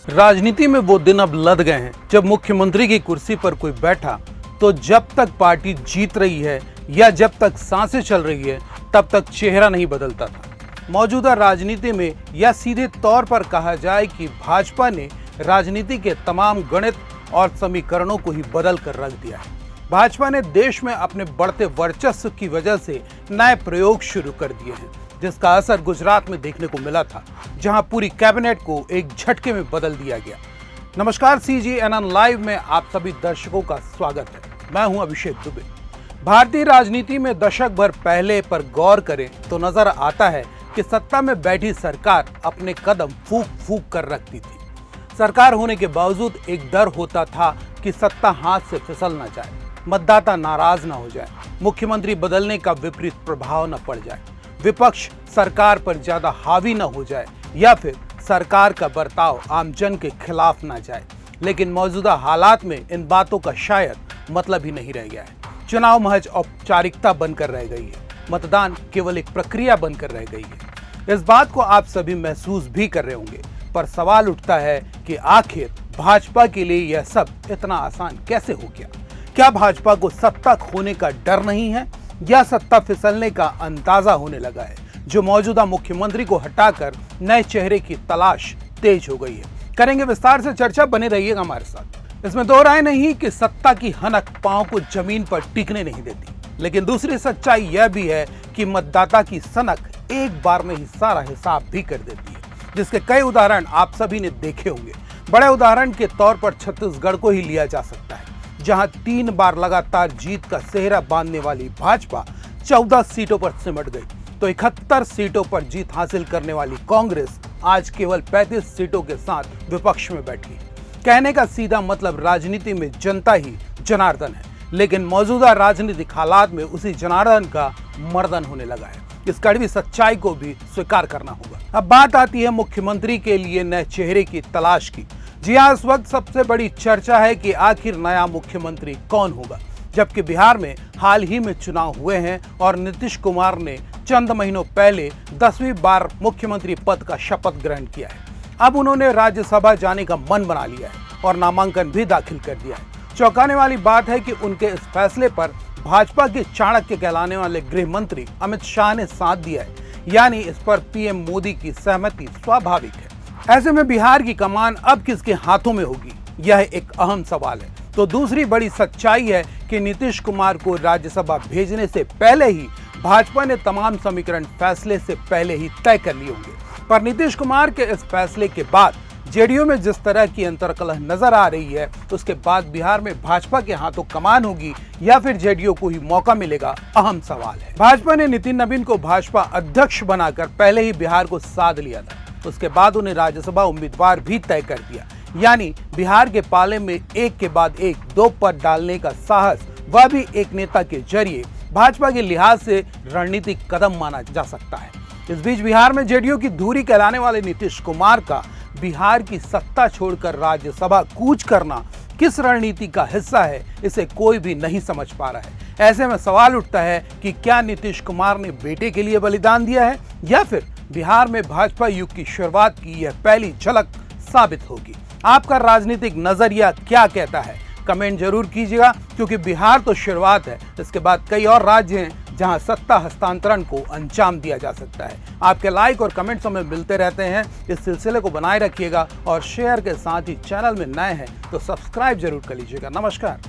राजनीति में वो दिन अब लद गए हैं जब मुख्यमंत्री की कुर्सी पर कोई बैठा तो जब तक पार्टी जीत रही है या जब तक सांसें चल रही है तब तक चेहरा नहीं बदलता था। मौजूदा राजनीति में या सीधे तौर पर कहा जाए कि भाजपा ने राजनीति के तमाम गणित और समीकरणों को ही बदल कर रख दिया है। भाजपा ने देश में अपने बढ़ते वर्चस्व की वजह से नए प्रयोग शुरू कर दिए हैं, जिसका असर गुजरात में देखने को मिला था, जहां पूरी कैबिनेट को एक झटके में बदल दिया गया। नमस्कार, CGNN लाइव में आप सभी दर्शकों का स्वागत है। मैं हूं अभिषेक दुबे। भारतीय राजनीति में दशक भर पहले पर गौर करें तो नजर आता है कि सत्ता में बैठी सरकार अपने कदम फूंक फूंक कर रखती थी। सरकार होने के बावजूद एक डर होता था कि सत्ता हाथ से फिसल न जाए, मतदाता नाराज न हो जाए, मुख्यमंत्री बदलने का विपरीत प्रभाव न पड़ जाए, विपक्ष सरकार पर ज्यादा हावी न हो जाए या फिर सरकार का बर्ताव आमजन के खिलाफ न जाए। लेकिन मौजूदा हालात में इन बातों का शायद मतलब ही नहीं रह गया है। चुनाव महज औपचारिकता बनकर रह गई है, मतदान केवल एक प्रक्रिया बनकर रह गई है। इस बात को आप सभी महसूस भी कर रहे होंगे, पर सवाल उठता है कि आखिर भाजपा के लिए यह सब इतना आसान कैसे हो गया? क्या भाजपा को सत्ता खोने का डर नहीं है या सत्ता फिसलने का अंदाजा होने लगा है, जो मौजूदा मुख्यमंत्री को हटाकर नए चेहरे की तलाश तेज हो गई है? करेंगे विस्तार से चर्चा, बने रहिएगा हमारे साथ। इसमें दो राय नहीं कि सत्ता की हनक पांव को जमीन पर टिकने नहीं देती, लेकिन दूसरी सच्चाई यह भी है कि मतदाता की सनक एक बार में ही सारा हिसाब भी कर देती है, जिसके कई उदाहरण आप सभी ने देखे होंगे। बड़े उदाहरण के तौर पर छत्तीसगढ़ को ही लिया जा सकता है, जहां 3 बार लगातार जीत का सेहरा बांधने वाली भाजपा 14 सीटों पर सिमट गई, तो 71 सीटों पर जीत हासिल करने वाली कांग्रेस आज केवल 35 सीटों के साथ विपक्ष में बैठी। कहने का सीधा मतलब राजनीति में जनता ही जनार्दन है, लेकिन मौजूदा राजनीतिक हालात में उसी जनार्दन का मर्दन होने लगा है। इस कड़वी सच्चाई को भी स्वीकार करना होगा। अब बात आती है मुख्यमंत्री के लिए नए चेहरे की तलाश की। जी हाँ, इस वक्त सबसे बड़ी चर्चा है कि आखिर नया मुख्यमंत्री कौन होगा, जबकि बिहार में हाल ही में चुनाव हुए हैं और नीतीश कुमार ने चंद महीनों पहले 10वीं बार मुख्यमंत्री पद का शपथ ग्रहण किया है। अब उन्होंने राज्यसभा जाने का मन बना लिया है और नामांकन भी दाखिल कर दिया है। चौंकाने वाली बात है कि उनके इस फैसले पर भाजपा के चाणक्य कहलाने वाले गृह मंत्री अमित शाह ने साथ दिया है, यानी इस पर PM मोदी की सहमति स्वाभाविक है। ऐसे में बिहार की कमान अब किसके हाथों में होगी, यह एक अहम सवाल है। तो दूसरी बड़ी सच्चाई है कि नीतीश कुमार को राज्यसभा भेजने से पहले ही भाजपा ने तमाम समीकरण फैसले से पहले ही तय कर लिए होंगे, पर नीतीश कुमार के इस फैसले के बाद जेडीयू में जिस तरह की अंतर्कलह नजर आ रही है, उसके बाद बिहार में भाजपा के हाथों कमान होगी या फिर जेडीयू को ही मौका मिलेगा, अहम सवाल है। भाजपा ने नितिन नवीन को भाजपा अध्यक्ष बनाकर पहले ही बिहार को साध लिया था, उसके बाद उन्हें राज्यसभा उम्मीदवार भी तय कर दिया, यानी बिहार के पाले में एक के बाद एक 2 पद डालने का साहस, वह भी एक नेता के जरिए, भाजपा के लिहाज से रणनीतिक कदम माना जा सकता है। इस बीच बिहार में जेडीयू की धुरी कहलाने वाले नीतीश कुमार का बिहार की सत्ता छोड़कर राज्यसभा कूच करना किस रणनीति का हिस्सा है, इसे कोई भी नहीं समझ पा रहा है। ऐसे में सवाल उठता है कि क्या नीतीश कुमार ने बेटे के लिए बलिदान दिया है या फिर बिहार में भाजपा युग की शुरुआत की यह पहली झलक साबित होगी? आपका राजनीतिक नजरिया क्या कहता है? कमेंट जरूर कीजिएगा, क्योंकि बिहार तो शुरुआत है, इसके बाद कई और राज्य हैं जहां सत्ता हस्तांतरण को अंजाम दिया जा सकता है। आपके लाइक और कमेंट्स हमें मिलते रहते हैं। इस सिलसिले को बनाए रखिएगा और शेयर के साथ ही चैनल में नए हैं तो सब्सक्राइब जरूर कर लीजिएगा। नमस्कार।